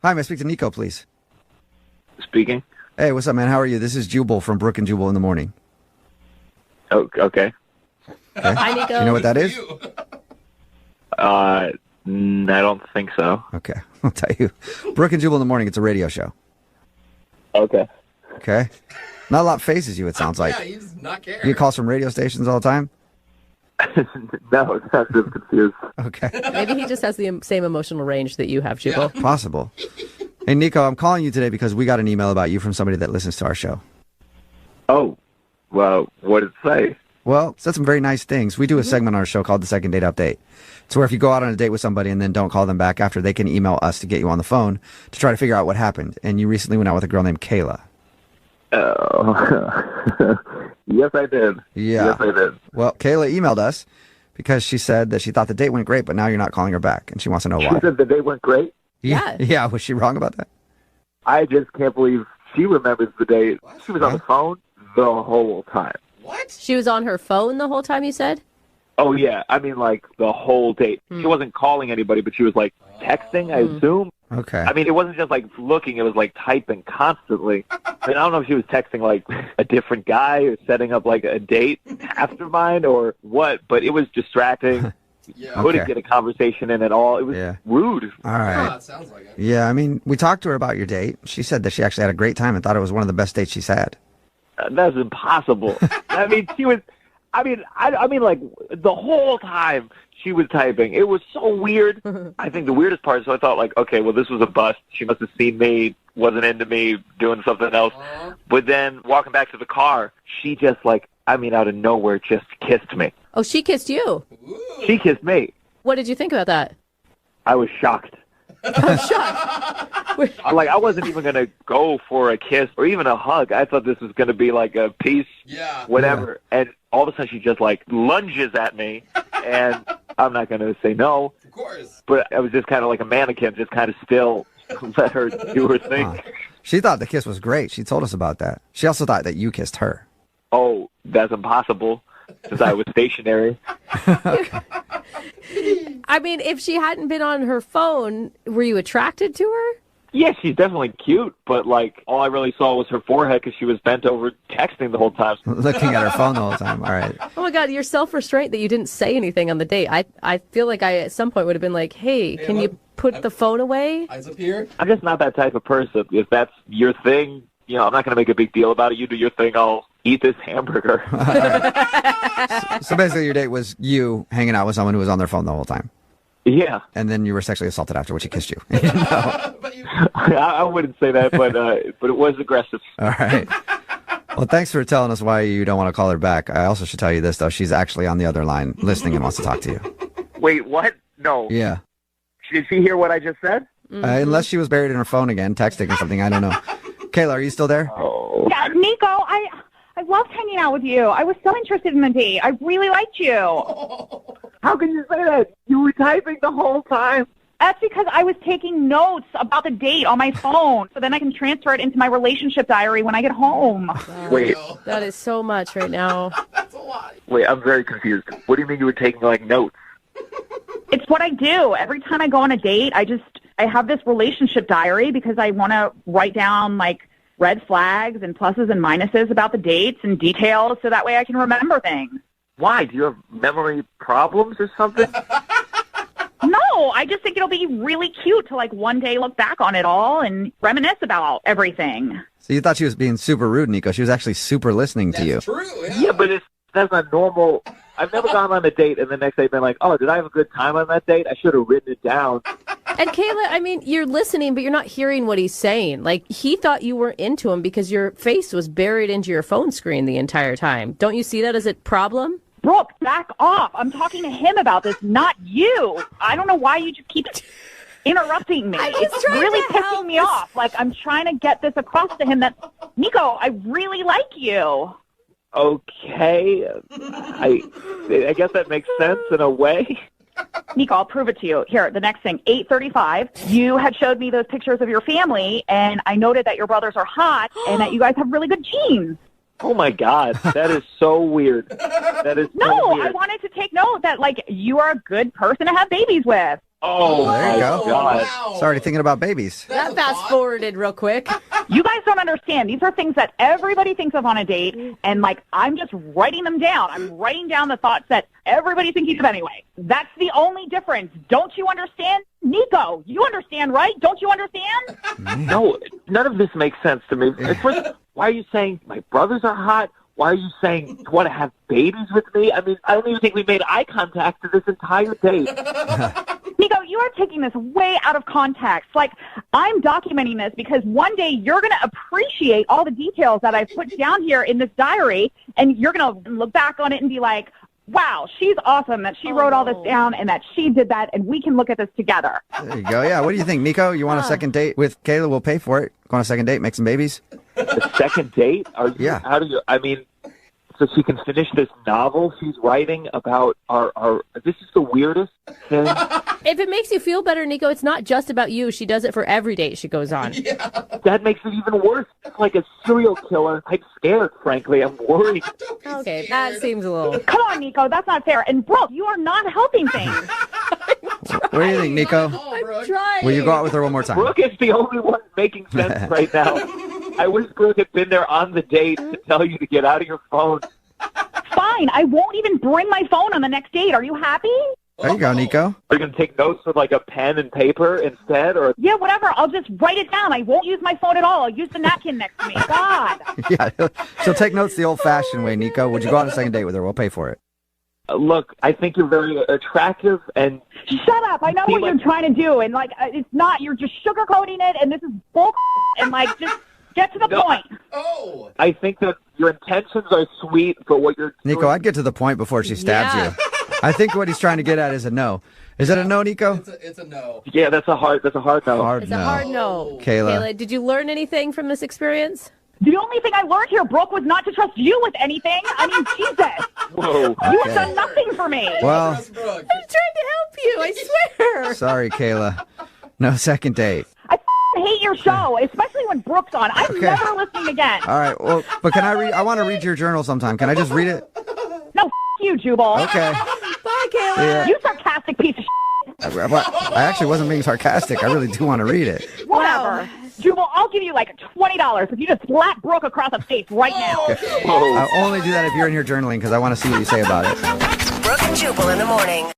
Hi, may I speak to Nico, please? Speaking. Hey, what's up, man? How are you? This is Jubal from Brook and Jubal in the Morning. Oh, okay. Hi, Nico. Do you know what that is? I don't think so. Okay, I'll tell you. Brook and Jubal in the Morning, it's a radio show. Okay. Okay? Not a lot phases you, it sounds like. Yeah, he's not caring. You get calls from radio stations all the time? No, it's not just confused. Okay. Maybe he just has the same emotional range that you have, Jubal. Yeah. Possible. Hey, Nico, I'm calling you today because we got an email about you from somebody that listens to our show. Oh, well, what did it say? Well, it said some very nice things. We do a segment on our show called the Second Date Update. It's where if you go out on a date with somebody and then don't call them back after, they can email us to get you on the phone to try to figure out what happened. And you recently went out with a girl named Kayla. Oh, yes, I did. Yeah. Yes, I did. Well, Kayla emailed us because she said that she thought the date went great, but now you're not calling her back, and she wants to know She why. said the date went great. Yeah. Yeah, was she wrong about that? I just can't believe she remembers the date. She was on the phone the whole time. What? She was on her phone the whole time, you said? Oh, yeah. I mean, like, the whole date. She wasn't calling anybody, but she was, like, texting, I assume. Okay. I mean, it wasn't just, like, looking. It was, like, typing constantly. I mean, I don't know if she was texting, like, a different guy or setting up, like, a date after mine or what, but it was distracting. Yeah. Couldn't Okay. get a conversation in at all. It was rude. All right. Oh, it sounds like it. Yeah, I mean, we talked to her about your date. She said that she actually had a great time and thought it was one of the best dates she's had. That's impossible. I mean, she was. I mean, like the whole time she was typing. It was so weird. I think the weirdest part is, so I thought, like, okay, well, this was a bust. She must have seen me, wasn't into me, doing something else. But then walking back to the car, she just, like, I mean, out of nowhere, just kissed me. Oh, she kissed you. She kissed me. What did you think about that? I was shocked. I'm shocked. Like, I wasn't even going to go for a kiss or even a hug. I thought this was going to be like a peace, whatever. Yeah. And all of a sudden she just, like, lunges at me, and I'm not going to say no. Of course. But I was just kind of like a mannequin, just kind of still let her do her thing. Huh. She thought the kiss was great. She told us about that. She also thought that you kissed her. Oh, that's impossible, since I was stationary. I mean, if she hadn't been on her phone, were you attracted to her? Yeah, she's definitely cute, but, like, all I really saw was her forehead because she was bent over texting the whole time. Looking at her phone the whole time. All right. Oh, my God, your self-restraint that you didn't say anything on the date. I feel like I, at some point, would have been like, hey, can you put the phone away? Eyes up here. I'm just not that type of person. If that's your thing, you know, I'm not going to make a big deal about it. You do your thing, I'll eat this hamburger. So basically your date was you hanging out with someone who was on their phone the whole time. Yeah. And then you were sexually assaulted after she kissed you. I wouldn't say that, but it was aggressive. All right. Well, thanks for telling us why you don't want to call her back. I also should tell you this, though. She's actually on the other line listening and wants to talk to you. Wait, what? No. Yeah. Did she hear what I just said? Unless she was buried in her phone again, texting or something. I don't know. Kayla, are you still there? Oh. Yeah, Nico, I loved hanging out with you. I was so interested in the date. I really liked you. How can you say that? You were typing the whole time. That's because I was taking notes about the date on my phone, so then I can transfer it into my relationship diary when I get home. Wait. That is so much right now. That's a lot. Wait, I'm very confused. What do you mean you were taking, like, notes? It's what I do. Every time I go on a date, I have this relationship diary because I want to write down, like, red flags and pluses and minuses about the dates and details so that way I can remember things. Why? Do you have memory problems or something? No, I just think it'll be really cute to, like, one day look back on it all and reminisce about everything. So you thought she was being super rude, Nico. She was actually super listening to you. That's true, yeah. Yeah, but that's not normal. I've never gone on a date and the next day been like, oh, did I have a good time on that date? I should have written it down. And Kayla, I mean, you're listening, but you're not hearing what he's saying. Like, he thought you were into him because your face was buried into your phone screen the entire time. Don't you see that as a problem? Brooke, back off. I'm talking to him about this, not you. I don't know why you just keep interrupting me. It's really pissing me off. Like, I'm trying to get this across to him that, Nico, I really like you. Okay. I guess that makes sense in a way. Nico, I'll prove it to you. Here, the next thing, 8:35. You had showed me those pictures of your family, and I noted that your brothers are hot and that you guys have really good genes. Oh, my God. That is so weird. That is so No, weird. I wanted to take note that, like, you are a good person to have babies with. Oh, there you my go. God. Wow. It's already thinking about babies. That fast forwarded real quick. You guys don't understand. These are things that everybody thinks of on a date, and, like, I'm just writing them down. I'm writing down the thoughts that everybody's thinking of anyway. That's the only difference. Don't you understand? Nico, you understand, right? Don't you understand? No, none of this makes sense to me. First, why are you saying my brothers are hot? Why are you saying you want to have babies with me? I mean, I don't even think we made eye contact for this entire date. Nico, you are taking this way out of context. Like, I'm documenting this because one day you're going to appreciate all the details that I've put down here in this diary, and you're going to look back on it and be like, wow, she's awesome that she wrote all this down and that she did that, and we can look at this together. There you go. Yeah. What do you think, Nico? You want a second date with Kayla? We'll pay for it. Go on a second date, make some babies. The second date? Yeah. How do you? I mean, so she can finish this novel she's writing about our. This is the weirdest thing. If it makes you feel better, Nico, it's not just about you. She does it for every date she goes on. That makes it even worse. It's like a serial killer. I'm scared, frankly. I'm worried. Okay, that seems a little... Come on, Nico, that's not fair. And, Brooke, you are not helping things. What do you think, Nico? Brooke. Trying. Will you go out with her one more time? Brooke is the only one making sense right now. I wish Brooke had been there on the date to tell you to get out of your phone. Fine, I won't even bring my phone on the next date. Are you happy? There you go, Nico. Are you going to take notes with like a pen and paper instead? Or Yeah, whatever. I'll just write it down. I won't use my phone at all. I'll use the napkin next to me. God. Yeah, she'll take notes the old-fashioned way, Nico. Would you go on a second date with her? We'll pay for it. Look, I think you're very attractive, and Shut up. I know what you're trying to do. And, like, it's not. You're just sugarcoating it, and this is bull. And, like, just get to the point. Oh. I think that your intentions are sweet, but what you're Nico, doing, I'd get to the point before she stabs Yeah. you. I think what he's trying to get at is a no. Is it a no, Nico? It's a no. yeah, that's a hard no. Hard It's no. a hard no. Kayla. Did you learn anything from this experience? The only thing I learned here, Brooke, was not to trust you with anything. I mean, Jesus. Whoa. You Okay. have done nothing for me. Well, Trust Brooke. I'm trying to help you, I swear. sorry, Kayla. No second date. I hate your show, especially when Brooke's on. I'm Okay. never listening again. All right. Well, but can I read? I want to read your journal sometime. Can I just read it? No, you, Jubal. Okay. Bye, Kayla. Yeah. You sarcastic piece of I actually wasn't being sarcastic. I really do want to read it. Whatever. Jubal, I'll give you like $20 if you just slap Brooke across the face right now. Whoa. I'll only do that if you're in here journaling because I want to see what you say about it. Brooke and Jubal in the morning.